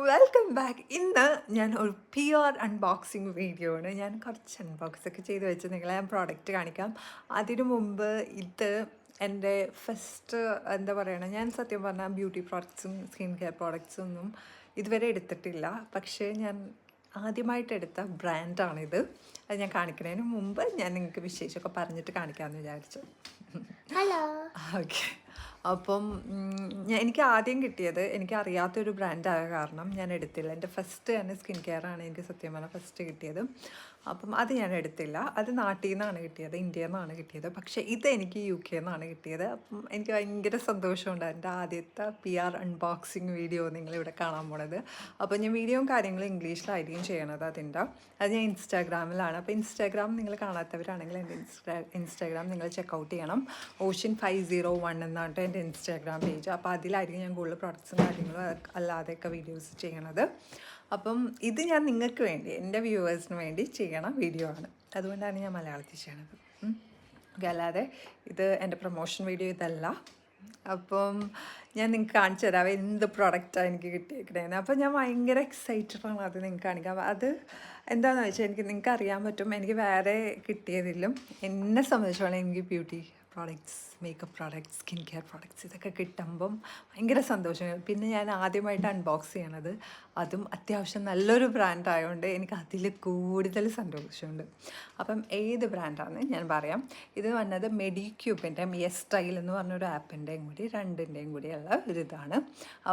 Welcome back. ഇന്ന് ഞാൻ ഒരു PR അൺബോക്സിങ് വീഡിയോ ആണ്. ഞാൻ കുറച്ച് അൺബോക്സ് ഒക്കെ ചെയ്ത് വെച്ച് നിങ്ങളെ ഞാൻ പ്രോഡക്റ്റ് കാണിക്കാം. അതിനു മുമ്പ് ഇത് എൻ്റെ ഫസ്റ്റ് എന്താ പറയണത്, ഞാൻ സത്യം പറഞ്ഞാൽ ബ്യൂട്ടി പ്രോഡക്ട്സും സ്കിൻ കെയർ പ്രോഡക്ട്സും ഒന്നും ഇതുവരെ എടുത്തിട്ടില്ല. പക്ഷേ ഞാൻ ആദ്യമായിട്ട് എടുത്ത ബ്രാൻഡാണിത്. അത് ഞാൻ കാണിക്കുന്നതിന് മുമ്പ് ഞാൻ നിങ്ങൾക്ക് വിശേഷമൊക്കെ പറഞ്ഞിട്ട് കാണിക്കാമെന്ന് വിചാരിച്ചു. ഹലോ. ഓക്കെ. അപ്പം എനിക്ക് ആദ്യം കിട്ടിയത് എനിക്ക് അറിയാത്തൊരു ബ്രാൻഡായ കാരണം ഞാൻ എടുത്തില്ല. എൻ്റെ ഫസ്റ്റ് തന്നെ സ്കിൻ കെയർ ആണ് എനിക്ക് സത്യം പറഞ്ഞാൽ ഫസ്റ്റ് കിട്ടിയത്. അപ്പം അത് ഞാൻ എടുത്തില്ല. അത് നാട്ടിൽ നിന്നാണ് കിട്ടിയത്, ഇന്ത്യയിൽ നിന്നാണ് കിട്ടിയത്. പക്ഷേ ഇത് എനിക്ക് UK നിന്നാണ് കിട്ടിയത്. അപ്പം എനിക്ക് ഭയങ്കര സന്തോഷമുണ്ട്. എൻ്റെ ആദ്യത്തെ PR അൺബോക്സിങ് വീഡിയോ നിങ്ങളിവിടെ കാണാൻ പോണത്. അപ്പോൾ ഞാൻ വീഡിയോയും കാര്യങ്ങളും ഇംഗ്ലീഷിലായിരിക്കും ചെയ്യണത്. അത് ഞാൻ ഇൻസ്റ്റാഗ്രാമിലാണ്. അപ്പോൾ ഇൻസ്റ്റാഗ്രാം നിങ്ങൾ കാണാത്തവരാണെങ്കിൽ എൻ്റെ ഇൻസ്റ്റാഗ്രാം നിങ്ങൾ ചെക്കൗട്ട് ചെയ്യണം. Ocean501 എന്നാണ് എൻ്റെ ഇൻസ്റ്റാഗ്രാം പേജ്. അപ്പോൾ അതിലായിരിക്കും ഞാൻ കൂടുതൽ പ്രോഡക്ട്സും കാര്യങ്ങളും അല്ലാതെയൊക്കെ വീഡിയോസ് ചെയ്യണത്. അപ്പം ഇത് ഞാൻ നിങ്ങൾക്ക് വേണ്ടി, എൻ്റെ വ്യൂവേഴ്സിന് വേണ്ടി ചെയ്യണ വീഡിയോ ആണ്. അതുകൊണ്ടാണ് ഞാൻ മലയാളത്തിൽ ചെയ്യണത്. അല്ലാതെ ഇത് എൻ്റെ പ്രൊമോഷൻ വീഡിയോ ഇതല്ല. അപ്പം ഞാൻ നിങ്ങൾക്ക് കാണിച്ചു തരാം എന്ത് പ്രൊഡക്റ്റാണ് എനിക്ക് കിട്ടിയേക്കണേന്ന്. അപ്പോൾ ഞാൻ ഭയങ്കര എക്സൈറ്റഡാണ് അത് നിങ്ങൾക്ക് കാണിക്കാം. അത് എന്താണെന്ന് വെച്ചാൽ നിങ്ങൾക്ക് അറിയാൻ പറ്റും, എനിക്ക് വേറെ കിട്ടിയതിലും എന്നെ സംബന്ധിച്ചോളം എനിക്ക് beauty products, makeup products, skin care products ഇതൊക്കെ കിട്ടുമ്പം ഭയങ്കര സന്തോഷം. പിന്നെ ഞാൻ ആദ്യമായിട്ട് അൺബോക്സ് ചെയ്യണത് അതും അത്യാവശ്യം നല്ലൊരു ബ്രാൻഡ് ആയതുകൊണ്ട് എനിക്ക് അതിൽ കൂടുതൽ സന്തോഷമുണ്ട്. അപ്പം ഏത് ബ്രാൻഡാണെന്ന് ഞാൻ പറയാം. ഇത് വന്നത് മെഡിക്യൂബിൻ്റെ സ്റ്റൈൽ എന്ന് പറഞ്ഞൊരു ആപ്പിൻ്റെയും കൂടി രണ്ടിൻ്റെയും കൂടിയുള്ള ഒരിതാണ്.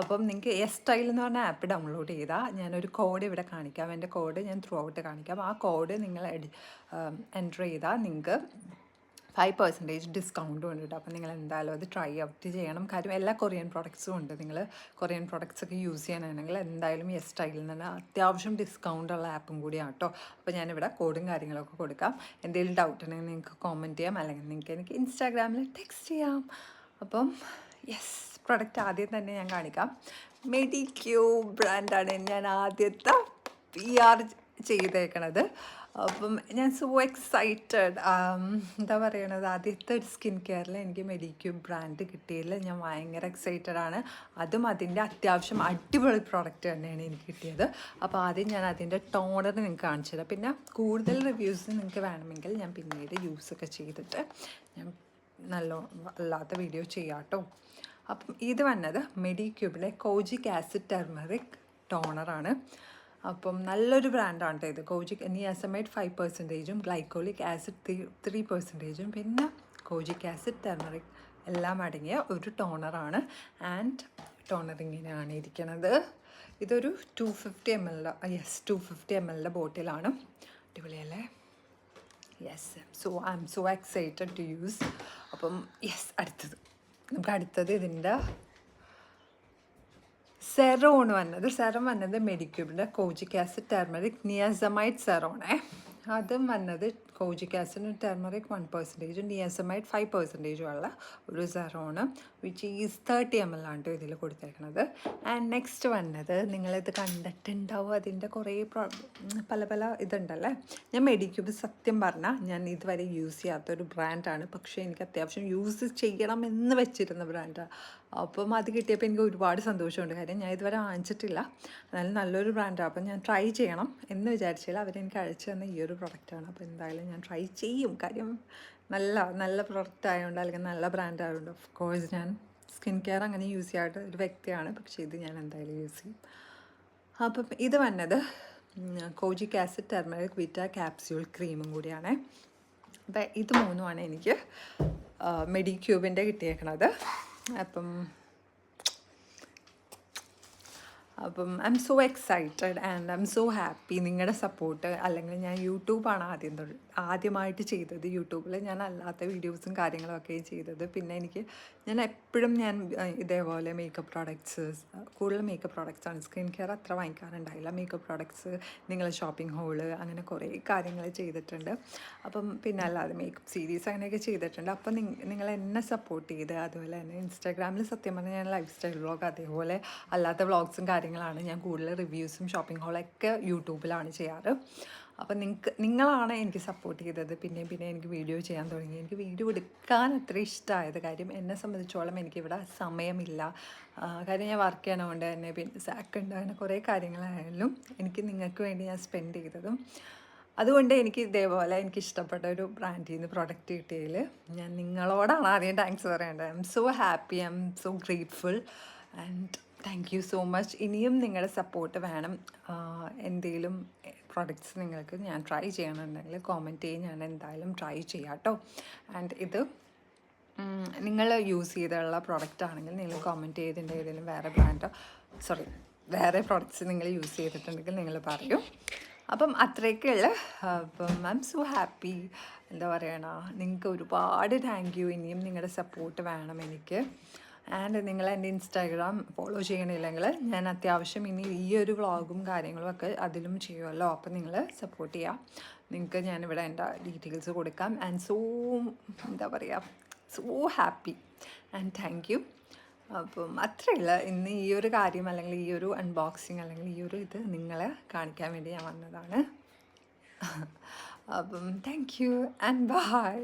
അപ്പം നിങ്ങൾക്ക് സ്റ്റൈൽ എന്ന് പറഞ്ഞ ആപ്പ് ഡൗൺലോഡ് ചെയ്താൽ ഞാനൊരു കോഡ് ഇവിടെ കാണിക്കാം. എൻ്റെ കോഡ് ഞാൻ ത്രൂ ഔട്ട് കാണിക്കാം. ആ കോഡ് നിങ്ങൾ എൻ്റർ ചെയ്താൽ നിങ്ങൾക്ക് 5% ഡിസ്കൗണ്ടും ഉണ്ട് കേട്ടോ. അപ്പോൾ നിങ്ങൾ എന്തായാലും അത് ട്രൈ ഔട്ട് ചെയ്യണം. കാര്യം എല്ലാ കൊറിയൻ പ്രോഡക്ട്സും ഉണ്ട്. നിങ്ങൾ കൊറിയൻ പ്രോഡക്ട്സ് ഒക്കെ യൂസ് ചെയ്യാനാണെങ്കിൽ എന്തായാലും സ്റ്റൈലിൽ നിന്ന് അത്യാവശ്യം ഡിസ്കൗണ്ട് ഉള്ള ആപ്പും കൂടിയാണ് കേട്ടോ. അപ്പോൾ ഞാനിവിടെ കോഡും കാര്യങ്ങളൊക്കെ കൊടുക്കാം. എന്തെങ്കിലും ഡൗട്ട് ഉണ്ടെങ്കിൽ നിങ്ങൾക്ക് കോമെൻറ്റ് ചെയ്യാം, അല്ലെങ്കിൽ നിങ്ങൾക്ക് എനിക്ക് ഇൻസ്റ്റാഗ്രാമിൽ ടെക്സ്റ്റ് ചെയ്യാം. അപ്പം പ്രൊഡക്റ്റ് ആദ്യം തന്നെ ഞാൻ കാണിക്കാം. മെഡിക്യൂബ് ബ്രാൻഡാണ് ഞാൻ ആദ്യത്തെ PR ചെയ്തേക്കണത്. അപ്പം ഞാൻ സോ എക്സൈറ്റഡ്. എന്താ പറയണത്, ആദ്യത്തെ ഒരു സ്കിൻ കെയറിൽ എനിക്ക് മെഡിക്യൂബ് ബ്രാൻഡ് കിട്ടിയതിൽ ഞാൻ ഭയങ്കര എക്സൈറ്റഡ് ആണ്. അതും അതിൻ്റെ അത്യാവശ്യം അടിപൊളി പ്രോഡക്റ്റ് തന്നെയാണ് എനിക്ക് കിട്ടിയത്. അപ്പോൾ ആദ്യം ഞാൻ അതിൻ്റെ ടോണർ നിങ്ങൾക്ക് കാണിച്ചു തരാം. പിന്നെ കൂടുതൽ റിവ്യൂസ് നിങ്ങൾക്ക് വേണമെങ്കിൽ ഞാൻ പിന്നീട് യൂസൊക്കെ ചെയ്തിട്ട് ഞാൻ അല്ലാത്ത വീഡിയോ ചെയ്യാം കേട്ടോ. അപ്പം ഇത് വന്നത് മെഡിക്യൂബിലെ കോജിക് ആസിഡ് ടെർമറിക് ടോണറാണ്. അപ്പം നല്ലൊരു ബ്രാൻഡാണ് കേട്ടോ ഇത്. കോജിക് നിയാസമൈഡ് 5%, ഗ്ലൈക്കോളിക് ആസിഡ് 3%, പിന്നെ കോജിക് ആസിഡ് ടെർമറിക് എല്ലാം അടങ്ങിയ ഒരു ടോണറാണ്. ആൻഡ് ടോണർ ഇങ്ങനെയാണ് ഇരിക്കുന്നത്. ഇതൊരു 250 ml 250 ml ബോട്ടിലാണ്. അടിപൊളിയല്ലേ? I am so excited to use. അപ്പം അടുത്തത് ഇതിൻ്റെ സെറോൺ വന്നത് മെഡിക്യൂബിൻ്റെ കോജിക് ആസിഡ് ടെർമറിക് നിയാസമൈഡ് സെറോണേ. അതും വന്നത് കോജിക് ആസിഡ് ടെർമറിക് 1%, നിയാസമൈഡ് 5% ഉള്ള ഒരു സെറോണ്, വിച്ച് ഈസ് 30 ml ആണ് ഇതിൽ കൊടുത്തേക്കുന്നത്. ആൻഡ് നെക്സ്റ്റ് വന്നത് നിങ്ങളിത് കണ്ടിട്ടുണ്ടാവും, അതിൻ്റെ കുറേ പല ഇതുണ്ടല്ലേ. ഞാൻ മെഡിക്യൂബ് സത്യം പറഞ്ഞാൽ ഞാൻ ഇതുവരെ യൂസ് ചെയ്യാത്തൊരു ബ്രാൻഡാണ്. പക്ഷേ എനിക്ക് അത്യാവശ്യം യൂസ് ചെയ്യണമെന്ന് വെച്ചിരുന്ന ബ്രാൻഡാണ്. അപ്പം അത് കിട്ടിയപ്പോൾ എനിക്ക് ഒരുപാട് സന്തോഷമുണ്ട്. കാര്യം ഞാൻ ഇതുവരെ വാങ്ങിച്ചിട്ടില്ല. എന്നാലും നല്ലൊരു ബ്രാൻഡാണ്. അപ്പം ഞാൻ ട്രൈ ചെയ്യണം എന്ന് വിചാരിച്ചില്ല. അവരെനിക്ക് അയച്ചു തന്ന ഈ ഒരു പ്രൊഡക്റ്റാണ്. അപ്പോൾ എന്തായാലും ഞാൻ ട്രൈ ചെയ്യും. കാര്യം നല്ല പ്രൊഡക്റ്റ് ആയതുകൊണ്ട്, അല്ലെങ്കിൽ നല്ല ബ്രാൻഡ് ആയതുകൊണ്ട്. ഓഫ് കോഴ്സ് ഞാൻ സ്കിൻ കെയർ അങ്ങനെ യൂസ് ചെയ്യാത്ത ഒരു വ്യക്തിയാണ്. പക്ഷേ ഇത് ഞാൻ എന്തായാലും യൂസ് ചെയ്യും. അപ്പം ഇത് വന്നത് കോജിക് ആസിഡ് ടെർമറിക് വിറ്റ ക്യാപ്സ്യൂൾ ക്രീമും കൂടിയാണ്. അപ്പം ഇത് മൂന്നുമാണ് എനിക്ക് മെഡിക്യൂബിൻ്റെ കിട്ടിയേക്കണത്. അപ്പം I am so excited and I am so happy. നിങ്ങളുടെ സപ്പോർട്ട്, അല്ലെങ്കിൽ ഞാൻ യൂട്യൂബാണ് ആദ്യമായിട്ട് ചെയ്തത്. യൂട്യൂബിൽ ഞാൻ അല്ലാത്ത വീഡിയോസും കാര്യങ്ങളൊക്കെ ചെയ്തത്. പിന്നെ ഞാൻ എപ്പോഴും ഇതേപോലെ മേക്കപ്പ് പ്രോഡക്ട്സ്, കൂടുതൽ മേക്കപ്പ് പ്രോഡക്ട്സാണ്. സ്കിൻ കെയർ അത്ര വാങ്ങിക്കാറുണ്ടായില്ല. മേക്കപ്പ് പ്രോഡക്ട്സ്, നിങ്ങൾ ഷോപ്പിംഗ് ഹോള്, അങ്ങനെ കുറേ കാര്യങ്ങൾ ചെയ്തിട്ടുണ്ട്. അപ്പം പിന്നെ അല്ലാതെ മേക്കപ്പ് സീരീസ് അങ്ങനെയൊക്കെ ചെയ്തിട്ടുണ്ട്. അപ്പം നിങ്ങൾ എന്നെ സപ്പോർട്ട് ചെയ്ത്, അതുപോലെ തന്നെ ഇൻസ്റ്റാഗ്രാമിൽ സത്യം പറഞ്ഞാൽ ഞാൻ ലൈഫ് സ്റ്റൈൽ വ്ളോഗ്, അതേപോലെ അല്ലാത്ത വ്ളോഗ്സും കാര്യങ്ങളാണ് ഞാൻ കൂടുതൽ റിവ്യൂസും ഷോപ്പിംഗ് ഹോളൊക്കെ യൂട്യൂബിലാണ് ചെയ്യാറ്. അപ്പോൾ നിങ്ങളാണ് എനിക്ക് സപ്പോർട്ട് ചെയ്തത്. പിന്നെ പിന്നെ എനിക്ക് വീഡിയോ ചെയ്യാൻ തുടങ്ങി. എനിക്ക് വീഡിയോ എടുക്കാൻ അത്ര ഇഷ്ടമായത്. കാര്യം എന്നെ സംബന്ധിച്ചോളം എനിക്കിവിടെ സമയമില്ല. കാര്യം ഞാൻ വർക്ക് ചെയ്യണതുകൊണ്ട് തന്നെ, പിന്നെ സാക്കുണ്ട്, അങ്ങനെ കുറേ കാര്യങ്ങളായാലും എനിക്ക് നിങ്ങൾക്ക് വേണ്ടി ഞാൻ സ്പെൻഡ് ചെയ്തതും. അതുകൊണ്ട് എനിക്ക് ഇതേപോലെ എനിക്ക് ഇഷ്ടപ്പെട്ട ഒരു ബ്രാൻഡിൽ നിന്ന് പ്രൊഡക്റ്റ് കിട്ടിയതിൽ ഞാൻ നിങ്ങളോടാണ് ആദ്യം താങ്ക്സ് പറയേണ്ടത്. I am so happy, I am so grateful and thank you so much. ഇനിയും നിങ്ങളുടെ സപ്പോർട്ട് വേണം. എന്തെങ്കിലും പ്രോഡക്റ്റ്സ് നിങ്ങൾക്ക് ഞാൻ ട്രൈ ചെയ്യണമെന്നുണ്ടെങ്കിൽ കോമെൻറ്റ് ചെയ്യും, ഞാൻ എന്തായാലും ട്രൈ ചെയ്യാം കേട്ടോ. ആൻഡ് ഇത് നിങ്ങൾ യൂസ് ചെയ്തിട്ടുള്ള പ്രോഡക്റ്റ് ആണെങ്കിൽ നിങ്ങൾ കോമെൻറ്റ് ചെയ്തിട്ടുണ്ട് ഏതെങ്കിലും വേറെ പ്രോഡക്റ്റ്സ് നിങ്ങൾ യൂസ് ചെയ്തിട്ടുണ്ടെങ്കിൽ നിങ്ങൾ പറയൂ. അപ്പം അത്രയൊക്കെയുള്ള. അപ്പം ഐ എം സോ ഹാപ്പി. എന്താ പറയണ, നിങ്ങൾക്ക് ഒരുപാട് താങ്ക് യു. ഇനിയും നിങ്ങളുടെ സപ്പോർട്ട് വേണം എനിക്ക്. ആൻഡ് നിങ്ങൾ എൻ്റെ ഇൻസ്റ്റാഗ്രാം ഫോളോ ചെയ്യണില്ലെങ്കിൽ ഞാൻ അത്യാവശ്യം ഇനി ഈ ഒരു വ്ളോഗും കാര്യങ്ങളും ഒക്കെ അതിലും ചെയ്യുമല്ലോ. അപ്പം നിങ്ങൾ സപ്പോർട്ട് ചെയ്യാം. നിങ്ങൾക്ക് ഞാനിവിടെ എൻ്റെ ഡീറ്റെയിൽസ് കൊടുക്കാം. ആൻഡ് സോ എന്താ പറയുക, so happy and thank you. അപ്പം അത്രയുള്ള ഇന്ന് ഈ ഒരു കാര്യം, അല്ലെങ്കിൽ ഈ ഒരു അൺബോക്സിങ്, അല്ലെങ്കിൽ ഈ ഒരു ഇത് നിങ്ങളെ കാണിക്കാൻ വേണ്ടി ഞാൻ വന്നതാണ്. അപ്പം താങ്ക് യു ആൻഡ് ബൈ.